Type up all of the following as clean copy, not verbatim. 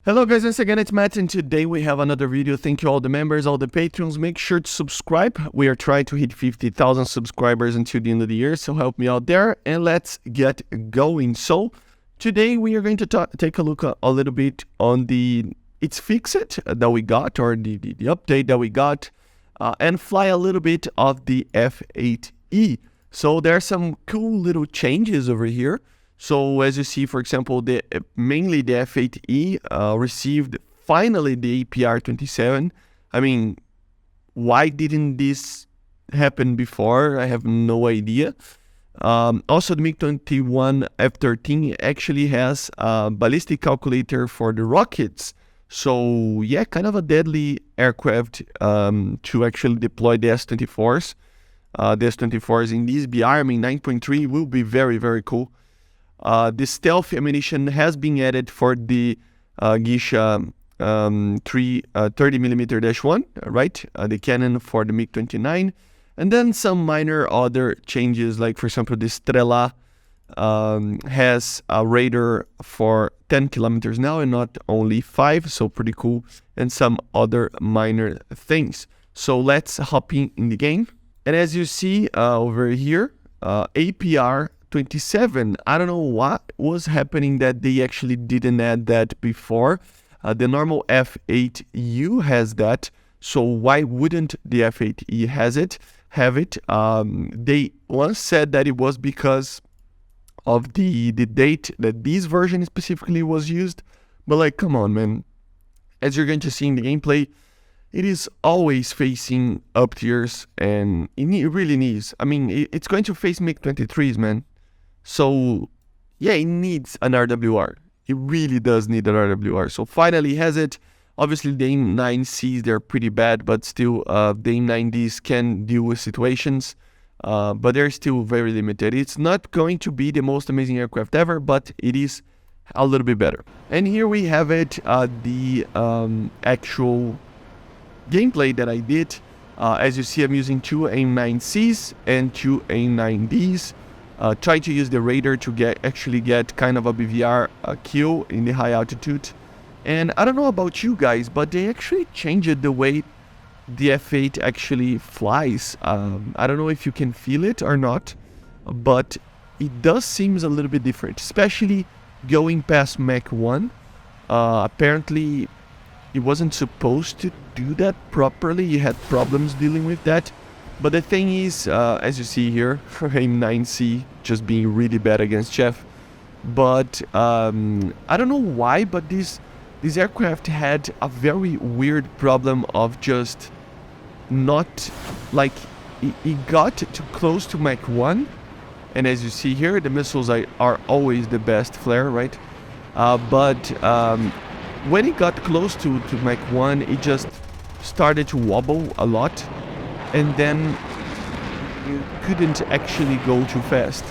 Hello guys, once again it's Matt, and today we have another video. Thank you all the members, all the patrons. Make sure to subscribe. We are trying to hit 50,000 subscribers until the end of the year, so help me out there and let's get going. So today we are going to take a look a little bit on the It's Fixed that we got, or the update that we got, and fly a little bit of the F8E. So there are some cool little changes over here. So as you see, for example, mainly the F8E received finally the APR 27. I mean, why didn't this happen before? I have no idea. Also, the MiG-21 F-13 actually has a ballistic calculator for the rockets. So yeah, kind of a deadly aircraft to actually deploy the S-24s. The S-24s in this BR, I mean 9.3 will be very, very cool. The stealth ammunition has been added for the Gisha 30mm-1, right? The cannon for the MiG-29, and then some minor other changes, like for example, the Strela has a radar for 10 kilometers now and not only 5, so pretty cool, and some other minor things. So let's hop in the game, and as you see over here, APR 27. I don't know what was happening that they actually didn't add that before. The normal F-8U has that, so why wouldn't the F-8E have it? They once said that it was because of the date that this version specifically was used, but like, come on, man. As you're going to see in the gameplay, it is always facing up tiers, and it really needs. I mean, it's going to face MiG-23s, man. So yeah, it needs an RWR. It really does need an RWR. So finally has it. Obviously the AIM-9Cs, they're pretty bad, but still the AIM-9Ds can deal with situations, but they're still very limited. It's not going to be the most amazing aircraft ever, but it is a little bit better. And here we have it, the actual gameplay that I did. As you see, I'm using 2 AIM-9Cs and 2 AIM-9Ds. Try to use the radar to actually get kind of a BVR kill in the high altitude. And I don't know about you guys, but they actually changed the way the F8 actually flies. I don't know if you can feel it or not, but it does seem a little bit different, especially going past Mach 1. Apparently it wasn't supposed to do that properly. You had problems dealing with that. But the thing is, as you see here, AIM-9C just being really bad against Chef. But I don't know why, but this aircraft had a very weird problem of just not, like, it got too close to Mach 1. And as you see here, the missiles are always the best flare, right? But when it got close to Mach 1, it just started to wobble a lot. And then you couldn't actually go too fast,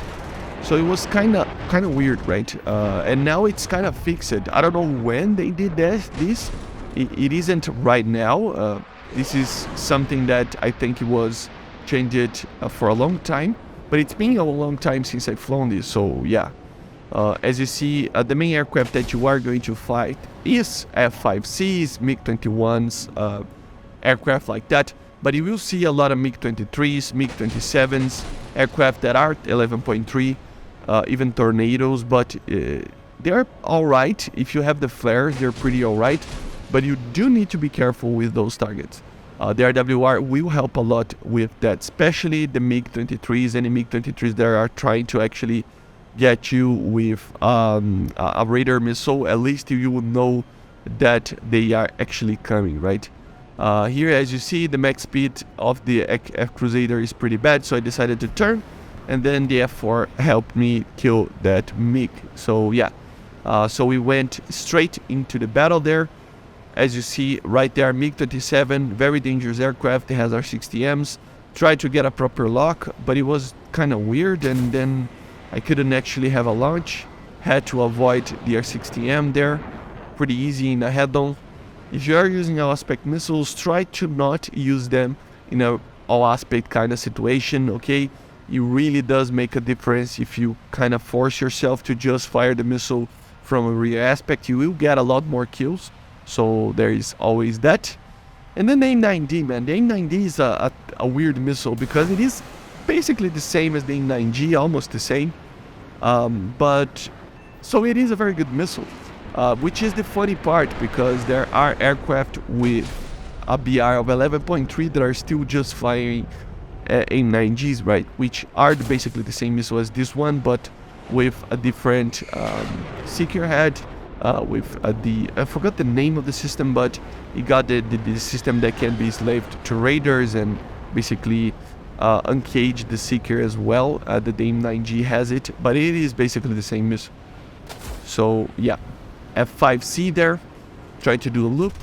so it was kind of weird, right? And now it's kind of fixed. I don't know when they did this. It isn't right now. This is something that I think it was changed for a long time, but it's been a long time since I've flown this. So yeah, as you see, the main aircraft that you are going to fight is F-5Cs, MiG-21s, aircraft like that. But you will see a lot of MiG-23s, MiG-27s, aircraft that are 11.3, even Tornadoes, but they're alright. If you have the flares, they're pretty alright, but you do need to be careful with those targets. The RWR will help a lot with that, especially the MiG-23s, any MiG-23s that are trying to actually get you with a radar missile. At least you will know that they are actually coming, right? Here, as you see, the max speed of the Crusader is pretty bad, so I decided to turn, and then the F4 helped me kill that MiG. So yeah, so we went straight into the battle there. As you see right there, MiG-27, very dangerous aircraft. It has R60Ms. Tried to get a proper lock, but it was kind of weird, and then I couldn't actually have a launch. Had to avoid the R60M there. Pretty easy in a head-on. If you are using all-aspect missiles, try to not use them in a all-aspect kind of situation, okay? It really does make a difference if you kind of force yourself to just fire the missile from a rear aspect, you will get a lot more kills. So there is always that. And then the AIM-9D, man. The AIM-9D is a weird missile because it is basically the same as the AIM-9G, almost the same. But so it is a very good missile, which is the funny part, because there are aircraft with a BR of 11.3 that are still just flying AIM-9Gs, right? Which are basically the same missile as this one, but with a different seeker head, with I forgot the name of the system, but it got the system that can be slaved to raiders and basically uncage the seeker as well. The AIM-9G has it, but it is basically the same missile. So yeah, F5C there, trying to do a loop.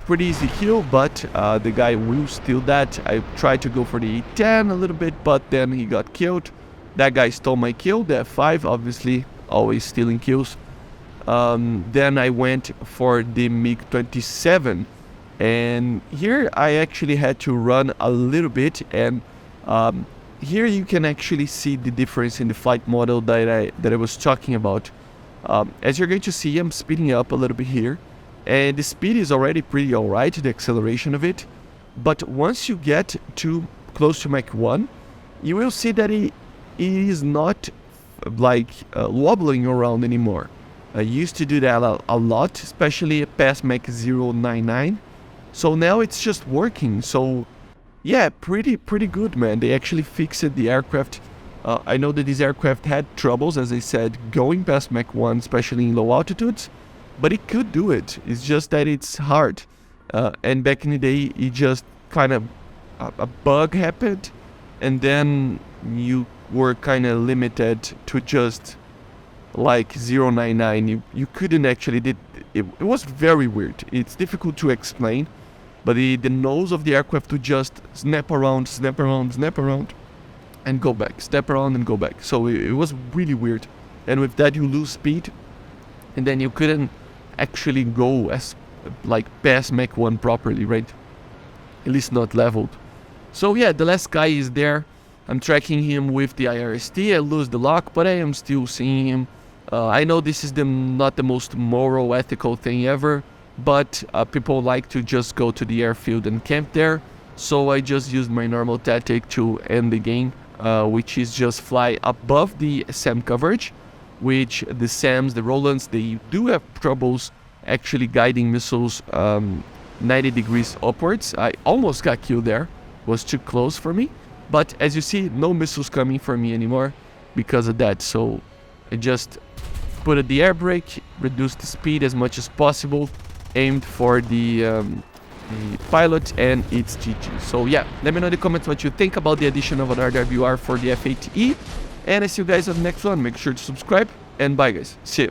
Pretty easy kill, but the guy will steal that. I tried to go for the E10 a little bit, but then he got killed. That guy stole my kill, the F5, obviously, always stealing kills. Then I went for the MiG-27, and here I actually had to run a little bit, and here you can actually see the difference in the flight model that I was talking about. As you're going to see, I'm speeding up a little bit here, and the speed is already pretty alright, the acceleration of it. But once you get too close to Mach 1, you will see that it is not like wobbling around anymore. I used to do that a lot, especially past Mach 099. So now it's just working. So yeah, pretty good, man. They actually fixed the aircraft. I know that this aircraft had troubles, as I said, going past Mach 1, especially in low altitudes, but it could do it. It's just that it's hard. And back in the day, it just kind of a bug happened, and then you were kind of limited to just like 099. You couldn't actually did it. It was very weird. It's difficult to explain, but the nose of the aircraft would just snap around, and go back, step around and go back. So it was really weird. And with that, you lose speed, and then you couldn't actually go as like past Mach 1 properly, right? At least not leveled. So yeah, the last guy is there. I'm tracking him with the IRST. I lose the lock, but I am still seeing him. I know this is not the most moral, ethical thing ever, but people like to just go to the airfield and camp there. So I just used my normal tactic to end the game, which is just fly above the SAM coverage, which the SAMs, the Rolands, they do have troubles actually guiding missiles 90 degrees upwards. I almost got killed there. Was too close for me. But as you see, no missiles coming for me anymore because of that. So I just put the air brake, reduced the speed as much as possible, aimed for the pilot, and it's GG. So yeah, let me know in the comments what you think about the addition of an RWR for the F8E. And I see you guys on the next one. Make sure to subscribe, and bye guys. See you.